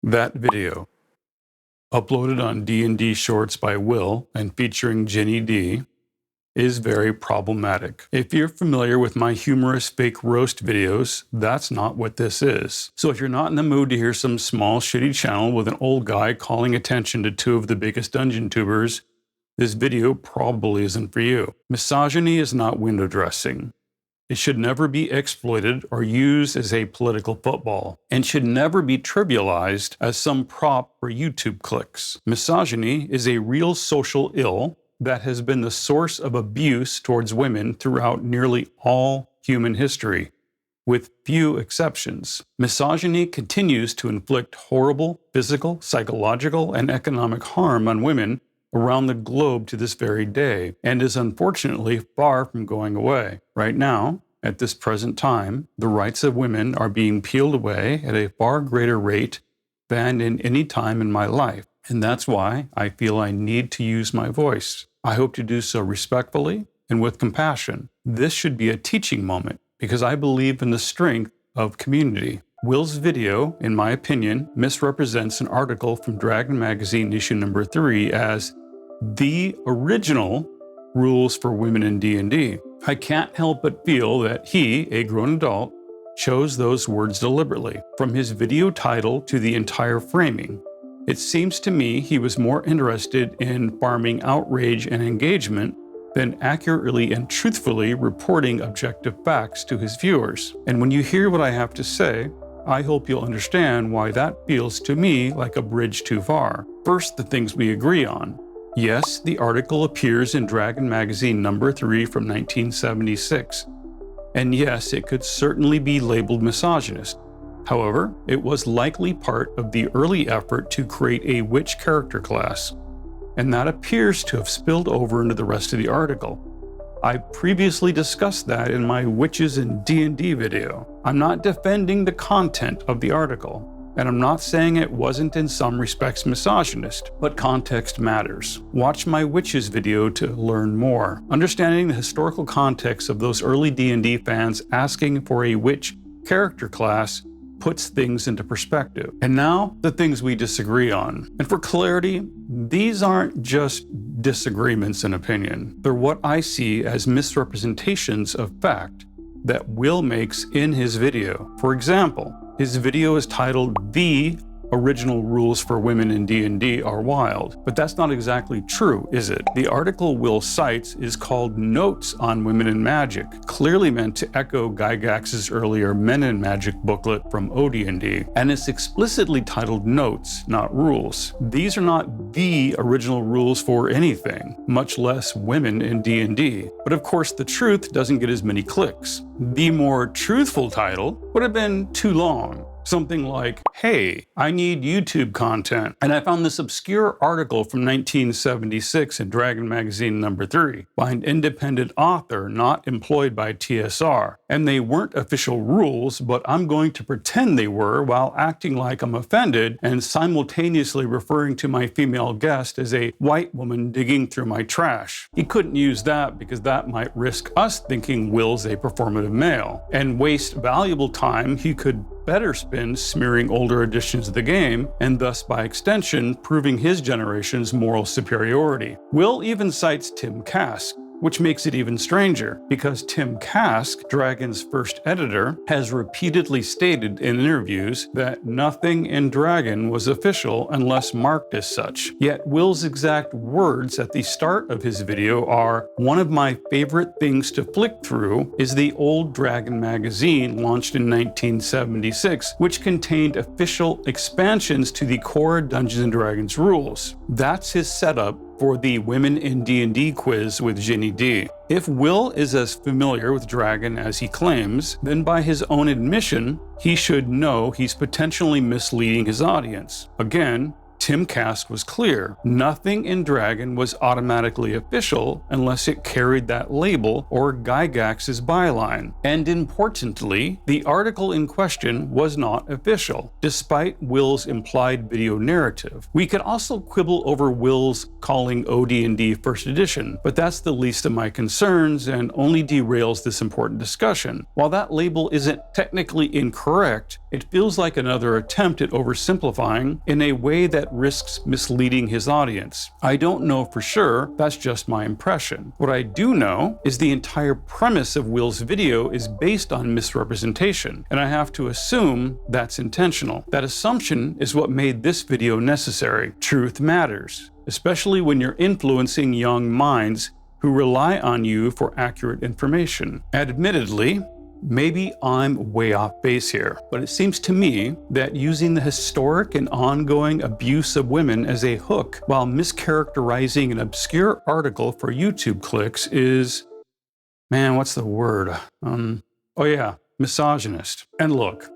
That video, uploaded on D&D Shorts by Will and featuring Ginny D, is very problematic. If you're familiar with my humorous fake roast videos, that's not what this is. So if you're not in the mood to hear some small shitty channel with an old guy calling attention to two of the biggest dungeon tubers, this video probably isn't for you. Misogyny is not window dressing. It should never be exploited or used as a political football, and should never be trivialized as some prop for YouTube clicks. Misogyny is a real social ill that has been the source of abuse towards women throughout nearly all human history, with few exceptions. Misogyny continues to inflict horrible physical, psychological, and economic harm on women around the globe to this very day, and is unfortunately far from going away. Right now, at this present time, the rights of women are being peeled away at a far greater rate than in any time in my life, and that's why I feel I need to use my voice. I hope to do so respectfully and with compassion. This should be a teaching moment, because I believe in the strength of community. Will's video, in my opinion, misrepresents an article from Dragon Magazine issue number 3 as the original rules for women in D&D. I can't help but feel that he, a grown adult, chose those words deliberately. From his video title to the entire framing, it seems to me he was more interested in farming outrage and engagement than accurately and truthfully reporting objective facts to his viewers. And when you hear what I have to say, I hope you'll understand why that feels to me like a bridge too far. First, the things we agree on. Yes, the article appears in Dragon Magazine number 3 from 1976. And yes, it could certainly be labeled misogynist. However, it was likely part of the early effort to create a witch character class, and that appears to have spilled over into the rest of the article. I previously discussed that in my Witches in D&D video. I'm not defending the content of the article, and I'm not saying it wasn't in some respects misogynist, but context matters. Watch my Witches video to learn more. Understanding the historical context of those early D&D fans asking for a witch character class puts things into perspective. And now, the things we disagree on. And for clarity, these aren't just disagreements in opinion. They're what I see as misrepresentations of fact that Will makes in his video. For example, his video is titled "The Original Rules for Women in D&D Are Wild," but that's not exactly true, is it? The article Will cites is called Notes on Women in Magic, clearly meant to echo Gygax's earlier Men in Magic booklet from OD&D, and it's explicitly titled Notes, not Rules. These are not the original rules for anything, much less women in D&D. But of course, the truth doesn't get as many clicks. The more truthful title would have been too long. Something like, "Hey, I need YouTube content, and I found this obscure article from 1976 in Dragon Magazine number 3 by an independent author not employed by TSR. And they weren't official rules, but I'm going to pretend they were while acting like I'm offended and simultaneously referring to my female guest as a white woman digging through my trash." He couldn't use that because that might risk us thinking Will's a performative male and waste valuable time he could better spend smearing older editions of the game, and thus by extension proving his generation's moral superiority. Will even cites Tim Kask, which makes it even stranger, because Tim Kask, Dragon's first editor, has repeatedly stated in interviews that nothing in Dragon was official unless marked as such. Yet Will's exact words at the start of his video are, "One of my favorite things to flick through is the old Dragon magazine launched in 1976, which contained official expansions to the core Dungeons & Dragons rules." That's his setup for the Women in D&D quiz with Ginny D. If Will is as familiar with Dragon as he claims, then by his own admission, he should know he's potentially misleading his audience. Again, Tim Kask was clear. Nothing in Dragon was automatically official unless it carried that label or Gygax's byline. And importantly, the article in question was not official, despite Will's implied video narrative. We could also quibble over Will's calling OD&D First Edition, but that's the least of my concerns and only derails this important discussion. While that label isn't technically incorrect, it feels like another attempt at oversimplifying in a way that risks misleading his audience. I don't know for sure, that's just my impression. What I do know is the entire premise of Will's video is based on misrepresentation, and I have to assume that's intentional. That assumption is what made this video necessary. Truth matters, especially when you're influencing young minds who rely on you for accurate information. Admittedly, maybe I'm way off base here, but it seems to me that using the historic and ongoing abuse of women as a hook while mischaracterizing an obscure article for YouTube clicks is, man, what's the word? Misogynist. And look,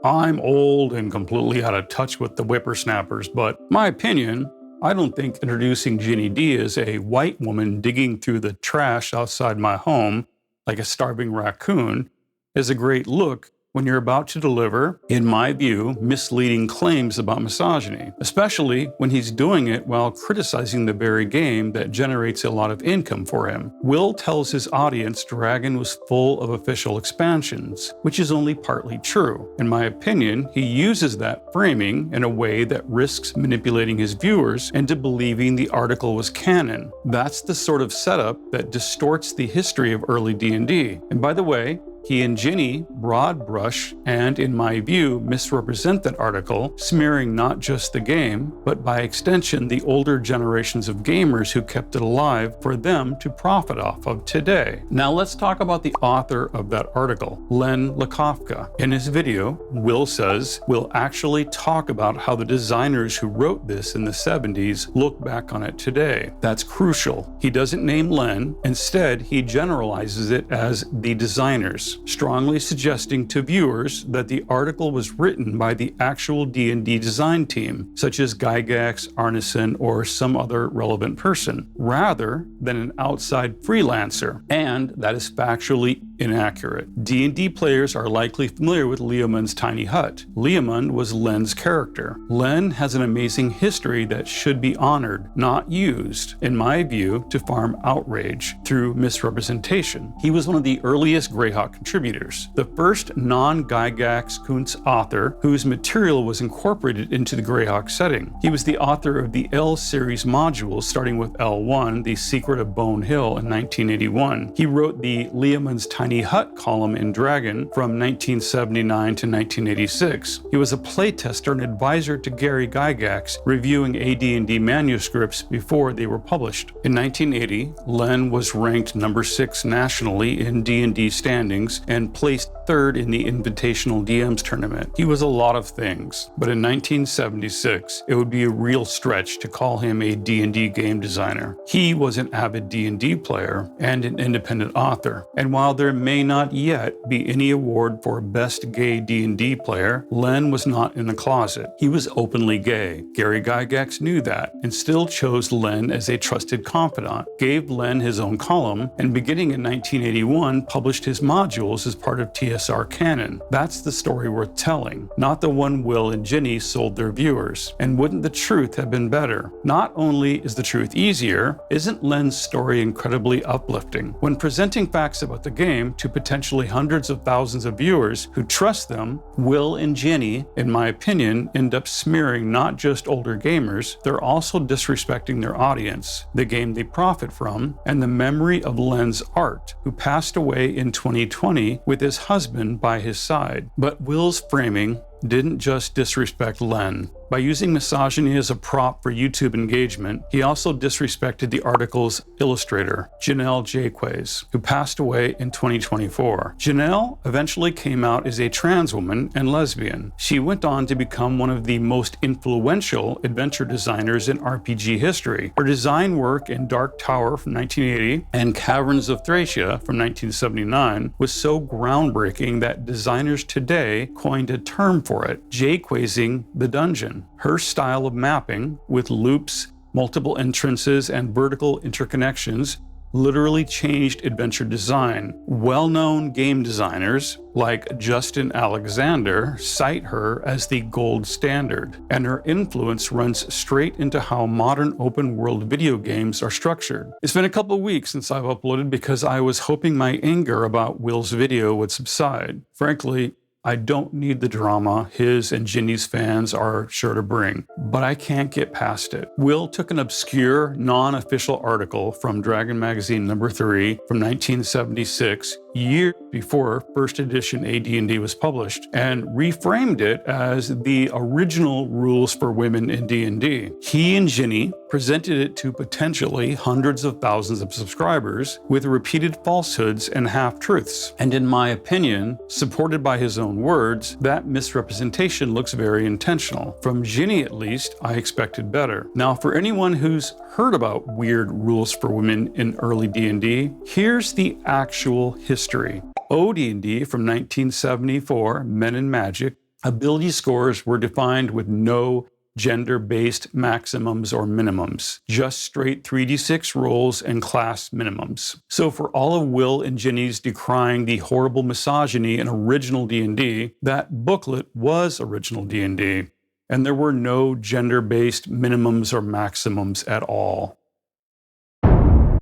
I'm old and completely out of touch with the whippersnappers, but my opinion, I don't think introducing Ginny D as a white woman digging through the trash outside my home like a starving raccoon is a great look when you're about to deliver, in my view, misleading claims about misogyny, especially when he's doing it while criticizing the very game that generates a lot of income for him. Will tells his audience Dragon was full of official expansions, which is only partly true. In my opinion, he uses that framing in a way that risks manipulating his viewers into believing the article was canon. That's the sort of setup that distorts the history of early D&D. And by the way, he and Ginny broad brush and, in my view, misrepresent that article, smearing not just the game, but by extension the older generations of gamers who kept it alive for them to profit off of today. Now let's talk about the author of that article, Len Lakofka. In his video, Will says we'll actually talk about how the designers who wrote this in the 70s look back on it today. That's crucial. He doesn't name Len. Instead, he generalizes it as the designers, strongly suggesting to viewers that the article was written by the actual D&D design team, such as Gygax, Arneson, or some other relevant person, rather than an outside freelancer, and that is factually inaccurate. D&D players are likely familiar with Leomund's tiny hut. Leomund was Len's character. Len has an amazing history that should be honored, not used, in my view, to farm outrage through misrepresentation. He was one of the earliest Greyhawk contributors, the first non-Gygax Kuntz author whose material was incorporated into the Greyhawk setting. He was the author of the L series modules, starting with L1, The Secret of Bone Hill, in 1981. He wrote the Leomund's Tiny Hut column in Dragon from 1979 to 1986. He was a playtester and advisor to Gary Gygax, reviewing AD&D manuscripts before they were published. In 1980, Len was ranked number 6 nationally in D&D standings and placed 3rd in the Invitational DMs tournament. He was a lot of things, but in 1976, it would be a real stretch to call him a D&D game designer. He was an avid D&D player and an independent author, and while there may not yet be any award for Best Gay D&D Player, Len was not in the closet. He was openly gay. Gary Gygax knew that and still chose Len as a trusted confidant, gave Len his own column, and beginning in 1981 published his modules as part of TSR canon. That's the story worth telling, not the one Will and Ginny sold their viewers. And wouldn't the truth have been better? Not only is the truth easier, isn't Len's story incredibly uplifting? When presenting facts about the game to potentially hundreds of thousands of viewers who trust them, Will and Ginny, in my opinion, end up smearing not just older gamers, they're also disrespecting their audience, the game they profit from, and the memory of Len's art, who passed away in 2020 with his husband by his side. But Will's framing didn't just disrespect Len. By using misogyny as a prop for YouTube engagement, he also disrespected the article's illustrator, Janelle Jayques, who passed away in 2024. Janelle eventually came out as a trans woman and lesbian. She went on to become one of the most influential adventure designers in RPG history. Her design work in Dark Tower from 1980 and Caverns of Thracia from 1979 was so groundbreaking that designers today coined a term for it, Jayquesing the dungeon. Omission. Her style of mapping, with loops, multiple entrances, and vertical interconnections, literally changed adventure design. Well-known game designers like Justin Alexander cite her as the gold standard, and her influence runs straight into how modern open-world video games are structured. It's been a couple of weeks since I've uploaded because I was hoping my anger about Will's video would subside. Frankly, I don't need the drama his and Ginny's fans are sure to bring, but I can't get past it. Will took an obscure, non-official article from Dragon Magazine #3 from 1976, years before first edition AD&D was published, and reframed it as the original rules for women in D&D. He and Ginny presented it to potentially hundreds of thousands of subscribers with repeated falsehoods and half-truths. And in my opinion, supported by his own words, that misrepresentation looks very intentional. From Ginny at least, I expected better. Now, for anyone who's heard about weird rules for women in early D&D, here's the actual history. OD&D from 1974, Men in Magic, ability scores were defined with no gender-based maximums or minimums, just straight 3d6 rolls and class minimums. So for all of Will and Ginny's decrying the horrible misogyny in original D&D, that booklet was original D&D, and there were no gender-based minimums or maximums at all.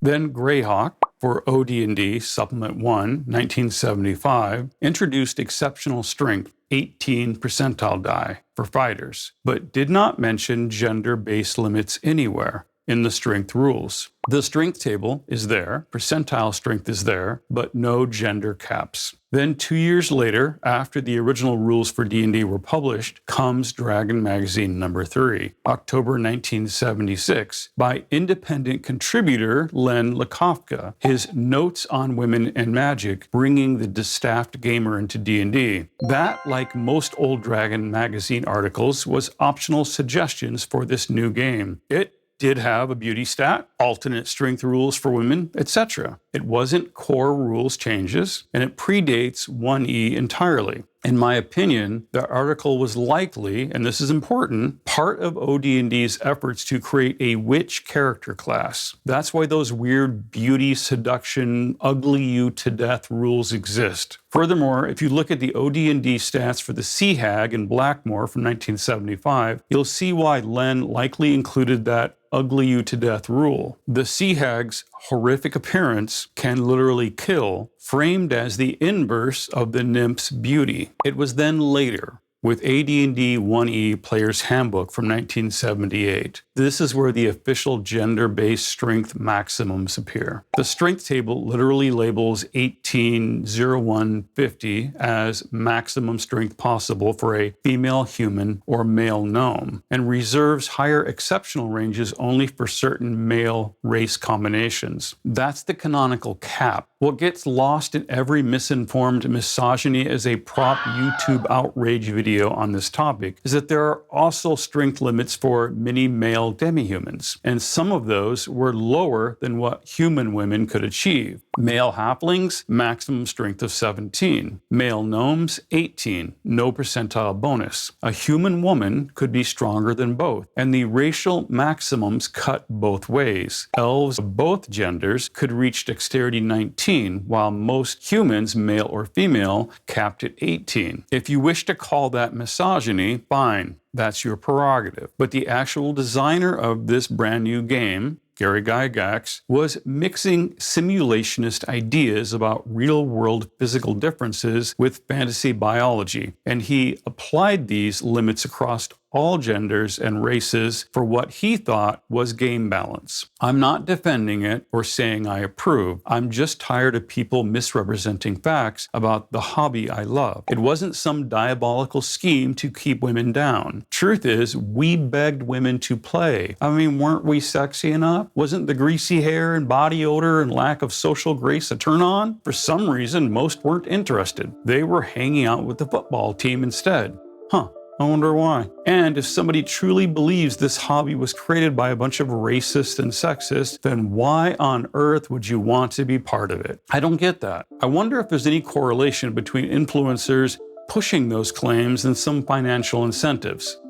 Then Greyhawk, for OD&D Supplement 1, 1975, introduced exceptional strength, 18 percentile die for fighters, but did not mention gender-based limits anywhere in the strength rules. The strength table is there, percentile strength is there, but no gender caps. Then 2 years later, after the original rules for D&D were published, comes Dragon Magazine #3, October 1976, by independent contributor Len Lakofka, his Notes on Women and Magic, bringing the distaffed gamer into D&D. That, like most old Dragon Magazine articles, was optional suggestions for this new game. It did have a beauty stat, alternate strength rules for women, etc. It wasn't core rules changes, and it predates 1E entirely. In my opinion, the article was likely, and this is important, part of OD&D's efforts to create a witch character class. That's why those weird beauty, seduction, ugly you to death rules exist. Furthermore, if you look at the OD&D stats for the Sea Hag in Blackmore from 1975, you'll see why Len likely included that ugly you to death rule. The Sea Hag's horrific appearance can literally kill, framed as the inverse of the nymph's beauty. It was then later, with AD&D 1E Player's Handbook from 1978. This is where the official gender-based strength maximums appear. The strength table literally labels 180150 as maximum strength possible for a female human or male gnome, and reserves higher exceptional ranges only for certain male race combinations. That's the canonical cap. What gets lost in every misinformed misogyny as a prop YouTube outrage video on this topic is that there are also strength limits for many male demi-humans, and some of those were lower than what human women could achieve. Male halflings, maximum strength of 17. Male gnomes, 18, no percentile bonus. A human woman could be stronger than both, and the racial maximums cut both ways. Elves of both genders could reach dexterity 19, while most humans, male or female, capped at 18. If you wish to call that misogyny, fine, that's your prerogative. But the actual designer of this brand new game, Gary Gygax, was mixing simulationist ideas about real-world physical differences with fantasy biology, and he applied these limits across all genders and races for what he thought was game balance. I'm not defending it or saying I approve. I'm just tired of people misrepresenting facts about the hobby I love. It wasn't some diabolical scheme to keep women down. Truth is, we begged women to play. I mean, weren't we sexy enough? Wasn't the greasy hair and body odor and lack of social grace a turn on? For some reason, most weren't interested. They were hanging out with the football team instead. Huh. I wonder why. And if somebody truly believes this hobby was created by a bunch of racists and sexists, then why on earth would you want to be part of it? I don't get that. I wonder if there's any correlation between influencers pushing those claims and some financial incentives.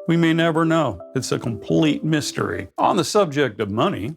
We may never know. It's a complete mystery. On the subject of money,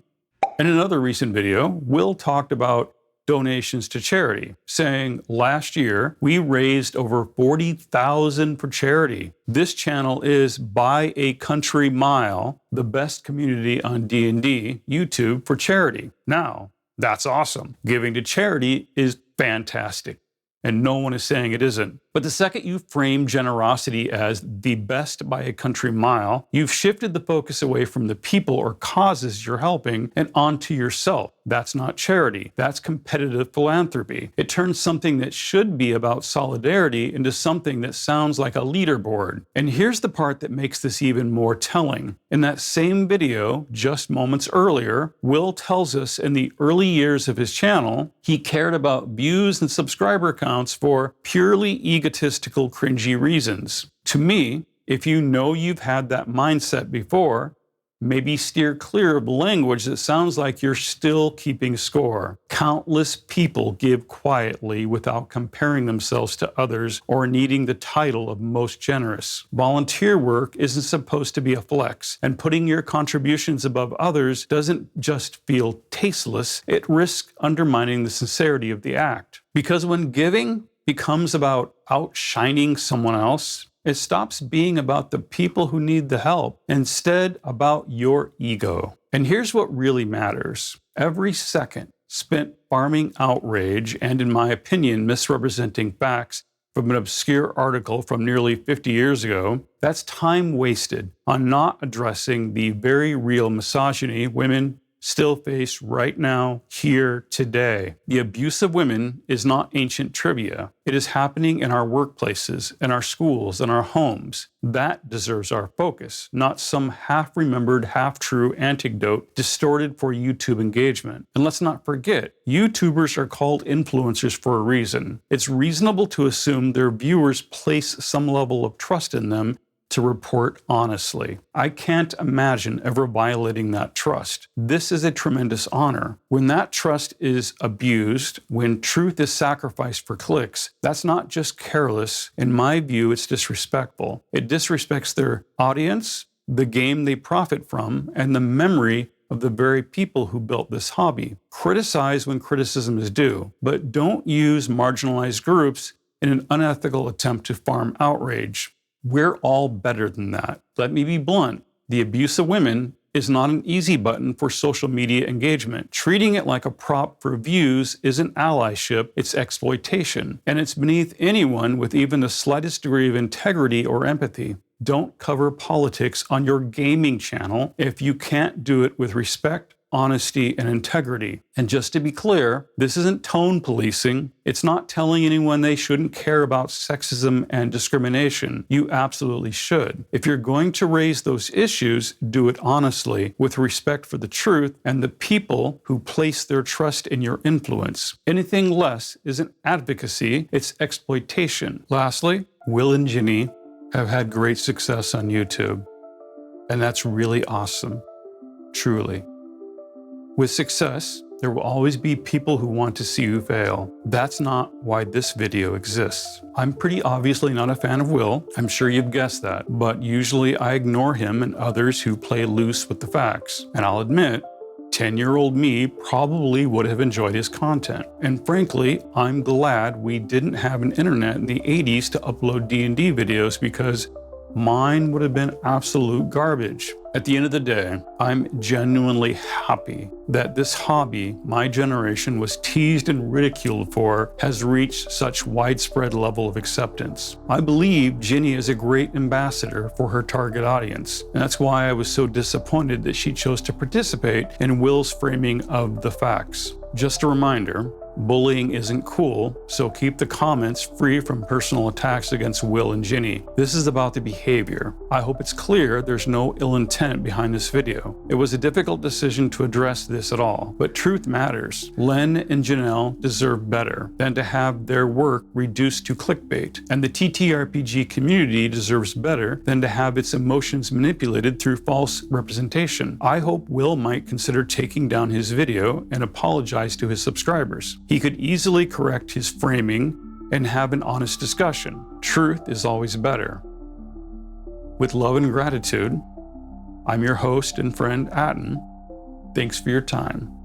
in another recent video, Will talked about donations to charity, saying last year we raised over $40,000 for charity. This channel is by a country mile the best community on D&D YouTube for charity. Now, that's awesome. Giving to charity is fantastic, and no one is saying it isn't. But the second you frame generosity as the best by a country mile, you've shifted the focus away from the people or causes you're helping and onto yourself. That's not charity. That's competitive philanthropy. It turns something that should be about solidarity into something that sounds like a leaderboard. And here's the part that makes this even more telling. In that same video, just moments earlier, Will tells us in the early years of his channel, he cared about views and subscriber counts for purely egotistical, cringy reasons. To me, if you know you've had that mindset before, maybe steer clear of language that sounds like you're still keeping score. Countless people give quietly without comparing themselves to others or needing the title of most generous. Volunteer work isn't supposed to be a flex, and putting your contributions above others doesn't just feel tasteless, it risks undermining the sincerity of the act. Because when giving becomes about outshining someone else, it stops being about the people who need the help, instead about your ego. And here's what really matters. Every second spent farming outrage and, in my opinion, misrepresenting facts from an obscure article from nearly 50 years ago, that's time wasted on not addressing the very real misogyny women still face right now, here, today. The abuse of women is not ancient trivia. It is happening in our workplaces, in our schools, in our homes. That deserves our focus, not some half-remembered, half-true anecdote distorted for YouTube engagement. And let's not forget, YouTubers are called influencers for a reason. It's reasonable to assume their viewers place some level of trust in them to report honestly. I can't imagine ever violating that trust. This is a tremendous honor. When that trust is abused, when truth is sacrificed for clicks, that's not just careless. In my view, it's disrespectful. It disrespects their audience, the game they profit from, and the memory of the very people who built this hobby. Criticize when criticism is due, but don't use marginalized groups in an unethical attempt to farm outrage. We're all better than that. Let me be blunt. The abuse of women is not an easy button for social media engagement. Treating it like a prop for views isn't allyship, it's exploitation. And it's beneath anyone with even the slightest degree of integrity or empathy. Don't cover politics on your gaming channel if you can't do it with respect, honesty, and integrity. And just to be clear, this isn't tone policing. It's not telling anyone they shouldn't care about sexism and discrimination. You absolutely should. If you're going to raise those issues, do it honestly, with respect for the truth and the people who place their trust in your influence. Anything less isn't advocacy, it's exploitation. Lastly, Will and Ginny have had great success on YouTube. And that's really awesome. Truly. With success, there will always be people who want to see you fail. That's not why this video exists. I'm pretty obviously not a fan of Will. I'm sure you've guessed that, but usually I ignore him and others who play loose with the facts. And I'll admit, 10-year-old me probably would have enjoyed his content. And frankly, I'm glad we didn't have an internet in the 80s to upload D&D videos, because mine would have been absolute garbage. At the end of the day, I'm genuinely happy that this hobby my generation was teased and ridiculed for has reached such widespread level of acceptance. I believe Ginny is a great ambassador for her target audience, and that's why I was so disappointed that she chose to participate in Will's framing of the facts. Just a reminder, bullying isn't cool, so keep the comments free from personal attacks against Will and Ginny. This is about the behavior. I hope it's clear there's no ill intent behind this video. It was a difficult decision to address this at all, but truth matters. Len and Janelle deserve better than to have their work reduced to clickbait, and the TTRPG community deserves better than to have its emotions manipulated through false representation. I hope Will might consider taking down his video and apologize to his subscribers. He could easily correct his framing and have an honest discussion. Truth is always better. With love and gratitude, I'm your host and friend, Atten. Thanks for your time.